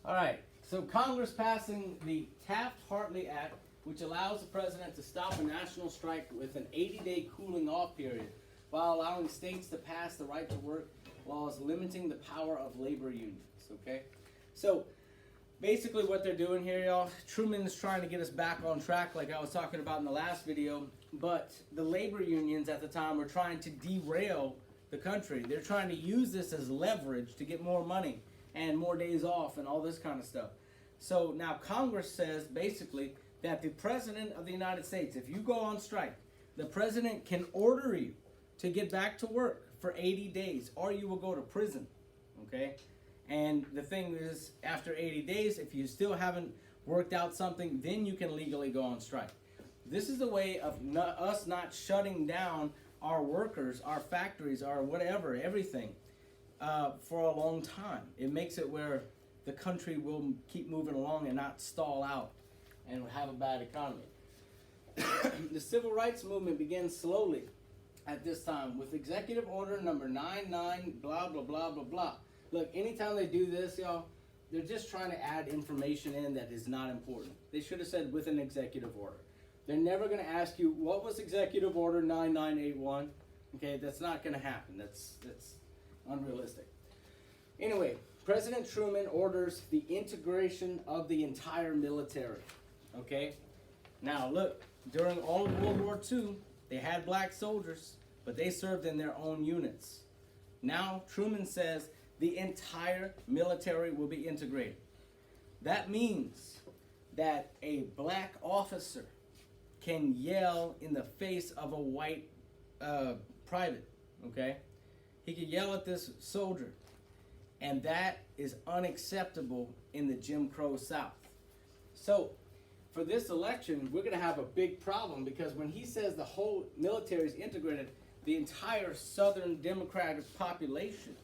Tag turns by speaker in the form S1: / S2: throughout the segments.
S1: All right, so Congress passing the Taft-Hartley Act, which allows the president to stop a national strike with an 80-day cooling off period while allowing states to pass the right to work laws limiting the power of labor unions, okay? So basically what they're doing here, y'all, Truman is trying to get us back on track like I was talking about in the last video, but the labor unions at the time were trying to derail the country. They're trying to use this as leverage to get more money and more days off and all this kind of stuff. So now Congress says basically that the President of the United States, if you go on strike, the President can order you to get back to work for 80 days or you will go to prison, okay? And the thing is, after 80 days, if you still haven't worked out something, then you can legally go on strike. This is a way of us not shutting down our workers, our factories, our whatever, everything, for a long time. It makes it where the country will keep moving along and not stall out and have a bad economy. The civil rights movement began slowly at this time with Executive Order number 99, blah, blah, blah, blah, blah. Look, anytime they do this, y'all, they're just trying to add information in that is not important. They should have said with an executive order. They're never going to ask you, what was Executive Order 9981? Okay, that's not going to happen. That's unrealistic. Anyway, President Truman orders the integration of the entire military. Okay? Now, look, during all of World War II, they had black soldiers, but they served in their own units. Now, Truman says the entire military will be integrated. That means that a black officer can yell in the face of a white private, okay? He could yell at this soldier, and that is unacceptable in the Jim Crow South. So, for this election, we're going to have a big problem because when he says the whole military is integrated, the entire Southern Democratic population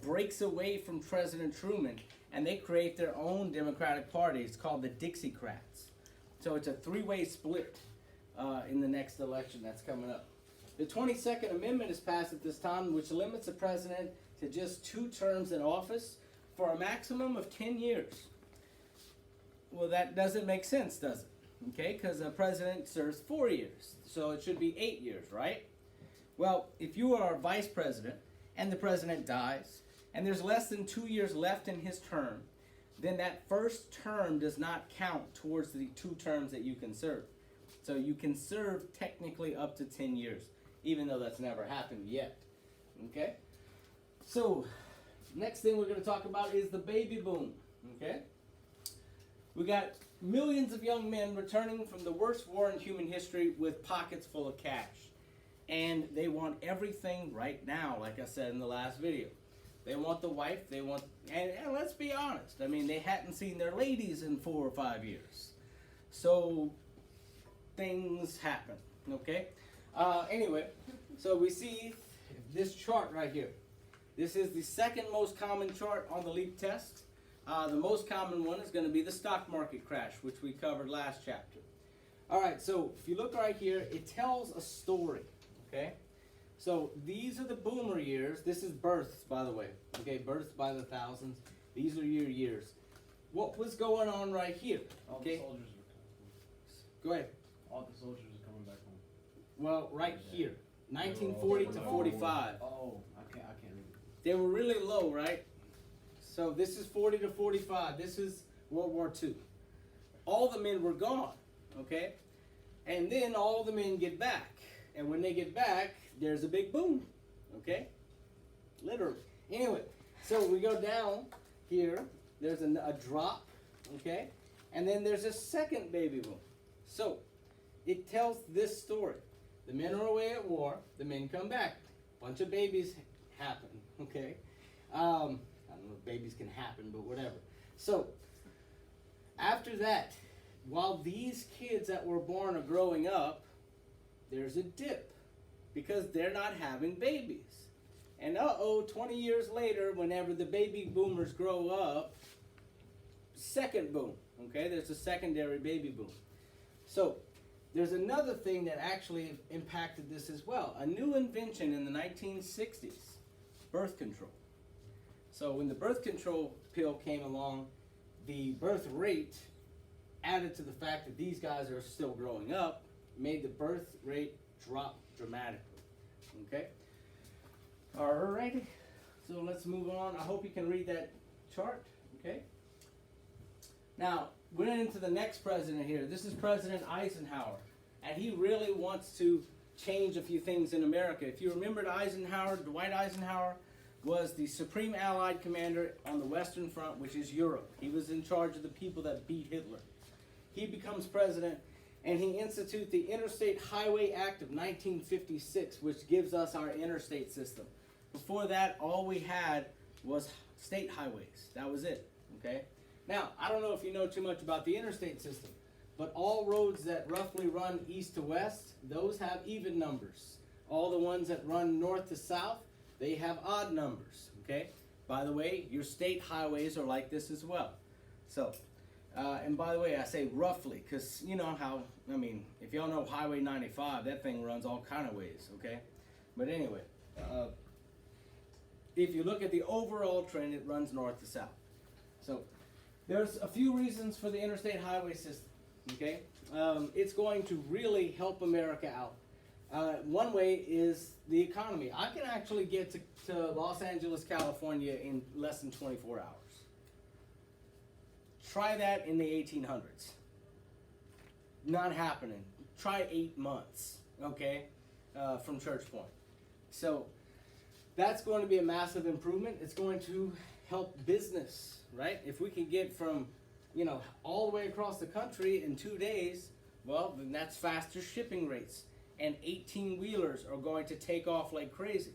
S1: breaks away from President Truman, and they create their own Democratic Party. It's called the Dixiecrats. So it's a three-way split in the next election that's coming up. The 22nd Amendment is passed at this time, which limits the president to just 2 terms in office for a maximum of 10 years. Well, that doesn't make sense, does it? Okay, because the president serves 4 years, so it should be 8 years, right? Well, if you are a vice president and the president dies, and there's less than 2 years left in his term, then that first term does not count towards the 2 terms that you can serve. So you can serve technically up to 10 years, even though that's never happened yet. Okay? So, next thing we're going to talk about is the baby boom. Okay? We got millions of young men returning from the worst war in human history with pockets full of cash. And they want everything right now, like I said in the last video. They want the wife, they want, and let's be honest, I mean, they hadn't seen their ladies in 4 or 5 years. So, things happen, okay? Anyway, so we see this chart right here. This is the second most common chart on the LEAP test. The most common one is going to be the stock market crash, which we covered last chapter. All right, so if you look right here, it tells a story, okay? So these are the boomer years. This is births, by the way. Okay, births by the thousands. These are your years. What was going on right here? Okay.
S2: All the soldiers were coming.
S1: Go ahead.
S2: All the soldiers are coming back home.
S1: Well, right here, 1940 to 45.
S2: Oh, I can't read it.
S1: They were really low, right? So this is 40 to 45. This is World War II. All the men were gone, okay? And then all the men get back. And when they get back, there's a big boom, okay? Literally. Anyway, so we go down here. There's a drop, okay? And then there's a second baby boom. So it tells this story. The men are away at war. The men come back. Bunch of babies happen, okay? I don't know if babies can happen, but whatever. So after that, while these kids that were born are growing up, there's a dip because they're not having babies. And 20 years later, whenever the baby boomers grow up, second boom, okay? There's a secondary baby boom. So there's another thing that actually impacted this as well. A new invention in the 1960s, birth control. So when the birth control pill came along, the birth rate, added to the fact that these guys are still growing up, made the birth rate drop dramatically. Okay? Alrighty. So let's move on. I hope you can read that chart. Okay? Now, we're into the next president here. This is President Eisenhower. And he really wants to change a few things in America. If you remember Eisenhower, Dwight Eisenhower was the Supreme Allied Commander on the Western Front, which is Europe. He was in charge of the people that beat Hitler. He becomes president, and he institutes the Interstate Highway Act of 1956, which gives us our interstate system. Before that, all we had was state highways. That was it. Okay? Now, I don't know if you know too much about the interstate system, but all roads that roughly run east to west, those have even numbers. All the ones that run north to south, they have odd numbers. Okay? By the way, your state highways are like this as well. So, and by the way, I say roughly, because you know how, I mean, if y'all know Highway 95, that thing runs all kind of ways, okay? But anyway, if you look at the overall trend, it runs north to south. So, there's a few reasons for the interstate highway system, okay? It's going to really help America out. One way is the economy. I can actually get to Los Angeles, California in less than 24 hours. Try that in the 1800s. Not happening. Try 8 months, okay, from Church Point. So that's going to be a massive improvement. It's going to help business, right? If we can get from, you know, all the way across the country in 2 days, well, then that's faster shipping rates. And 18-wheelers are going to take off like crazy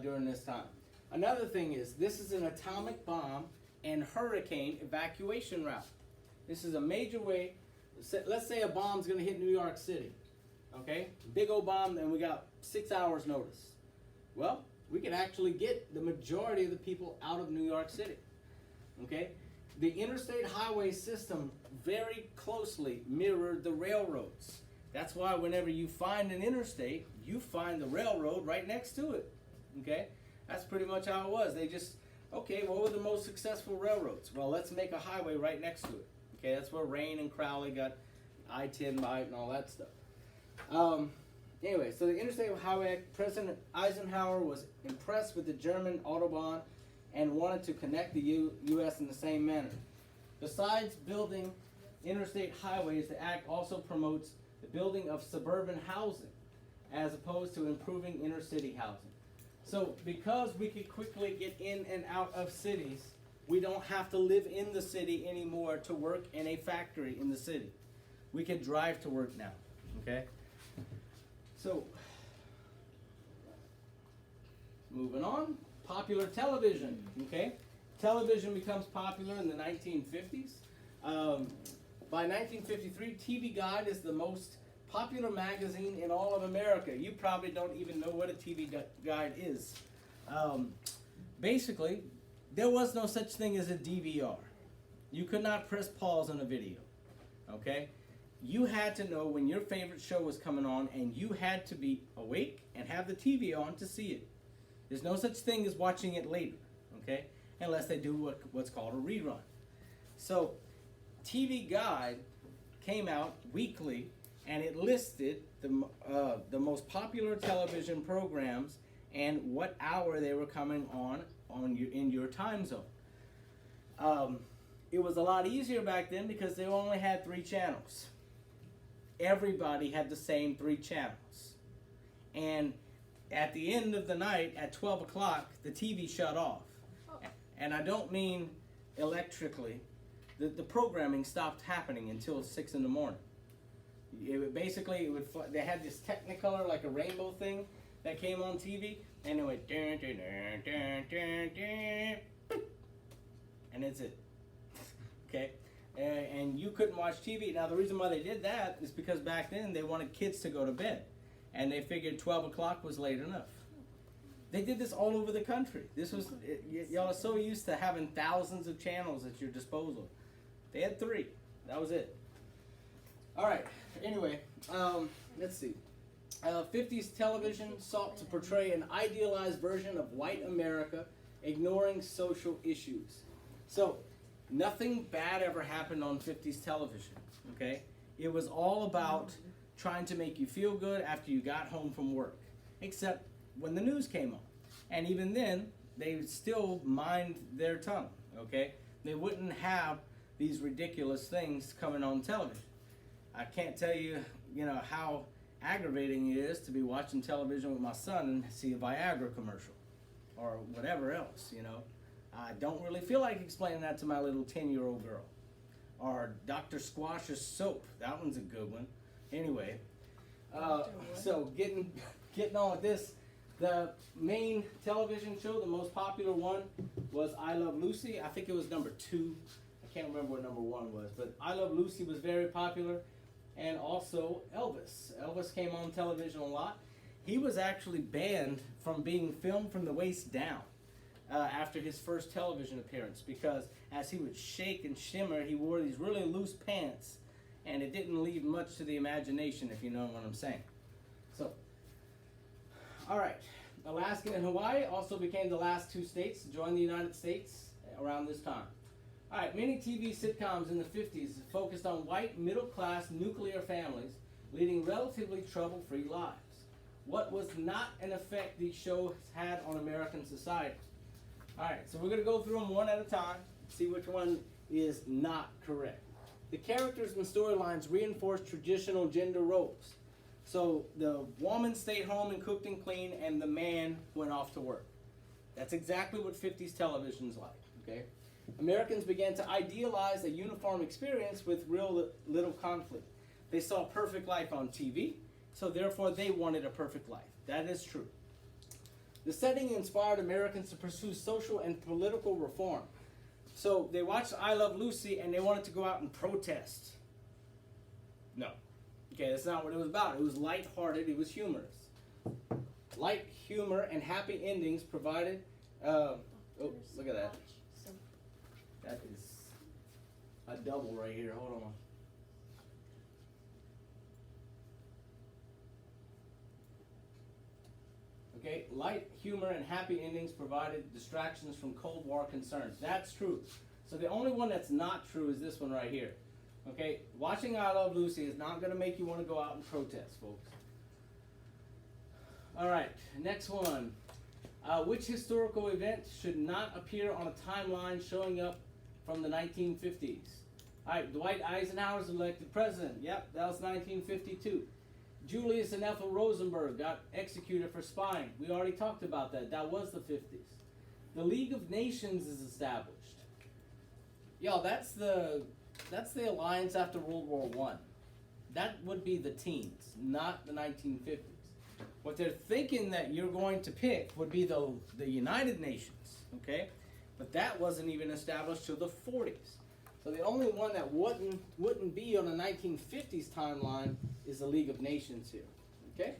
S1: during this time. Another thing is, this is an atomic bomb and hurricane evacuation route. This is a major way. Let's say a bomb's going to hit New York City. Okay? Big old bomb, and we got 6 hours notice. Well, we can actually get the majority of the people out of New York City. Okay? The interstate highway system very closely mirrored the railroads. That's why whenever you find an interstate, you find the railroad right next to it. Okay? That's pretty much how it was. They just, okay, what were the most successful railroads? Well, let's make a highway right next to it. Okay, that's where Rain and Crowley got I-10 Mite and all that stuff. Anyway, so the Interstate Highway Act, President Eisenhower was impressed with the German Autobahn and wanted to connect the U.S. in the same manner. Besides building interstate highways, the act also promotes the building of suburban housing as opposed to improving inner city housing. So because we could quickly get in and out of cities, we don't have to live in the city anymore to work in a factory in the city. We can drive to work now, okay? So, moving on, popular television, okay? Television becomes popular in the 1950s. By 1953, TV Guide is the most popular magazine in all of America. You probably don't even know what a TV Guide is. Basically, there was no such thing as a DVR. You could not press pause on a video, okay? You had to know when your favorite show was coming on, and you had to be awake and have the TV on to see it. There's no such thing as watching it later, okay? Unless they do what's called a rerun. So, TV Guide came out weekly, and it listed the most popular television programs and what hour they were coming on in your time zone. It was a lot easier back then because they only had 3 channels. Everybody had the same 3 channels. And at the end of the night, at 12 o'clock, the TV shut off. And I don't mean electrically. The programming stopped happening until 6 in the morning. They had this Technicolor, like a rainbow thing that came on TV, and it went dun, dun, dun, dun, dun, dun, and that's it. Okay? And you couldn't watch TV. Now, the reason why they did that is because back then they wanted kids to go to bed, and they figured 12 o'clock was late enough. They did this all over the country. Y'all are so used to having thousands of channels at your disposal. They had 3. That was it. All right. Anyway, let's see. 50s television sought to portray an idealized version of white America, ignoring social issues. So, nothing bad ever happened on 50s television, okay? It was all about trying to make you feel good after you got home from work, except when the news came on. And even then, they would still mind their tongue, okay? They wouldn't have these ridiculous things coming on television. I can't tell you, how aggravating it is to be watching television with my son and see a Viagra commercial or whatever else, I don't really feel like explaining that to my little 10-year-old girl. Or Dr. Squash's soap, that one's a good one. Anyway, so getting on with this, the main television show, the most popular one, was I Love Lucy. I think it was number 2. I can't remember what number 1 was, but I Love Lucy was very popular. And also Elvis. Elvis came on television a lot. He was actually banned from being filmed from the waist down after his first television appearance, because as he would shake and shimmer, he wore these really loose pants, and it didn't leave much to the imagination, if you know what I'm saying. So, all right. Alaska and Hawaii also became the last 2 states to join the United States around this time. All right, many TV sitcoms in the 50s focused on white, middle-class, nuclear families leading relatively trouble-free lives. What was not an effect these shows had on American society? All right, so we're going to go through them one at a time, see which one is not correct. The characters and storylines reinforced traditional gender roles. So the woman stayed home and cooked and cleaned, and the man went off to work. That's exactly what 50s television's like, okay? Americans began to idealize a uniform experience with real little conflict. They saw perfect life on TV, so therefore they wanted a perfect life. That is true. The setting inspired Americans to pursue social and political reform. So they watched I Love Lucy and they wanted to go out and protest. No. Okay, that's not what it was about. It was lighthearted, it was humorous. Light humor and happy endings provided, oh, look at that. That is a double right here. Hold on. Okay, light humor and happy endings provided distractions from Cold War concerns. That's true. So the only one that's not true is this one right here. Okay, watching I Love Lucy is not going to make you want to go out and protest, folks. All right, next one. Which historical event should not appear on a timeline showing up from the 1950s? All right, Dwight Eisenhower's elected president. Yep, that was 1952. Julius and Ethel Rosenberg got executed for spying. We already talked about that. That was the 50s. The League of Nations is established. That's the alliance after World War I. That would be the teens, not the 1950s. What they're thinking that you're going to pick would be the United Nations, okay? But that wasn't even established till the 40s. So the only one that wouldn't be on the 1950s timeline is the League of Nations here, okay?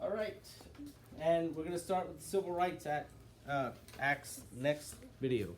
S1: All right, and we're going to start with the Civil Rights Act, Act's next video.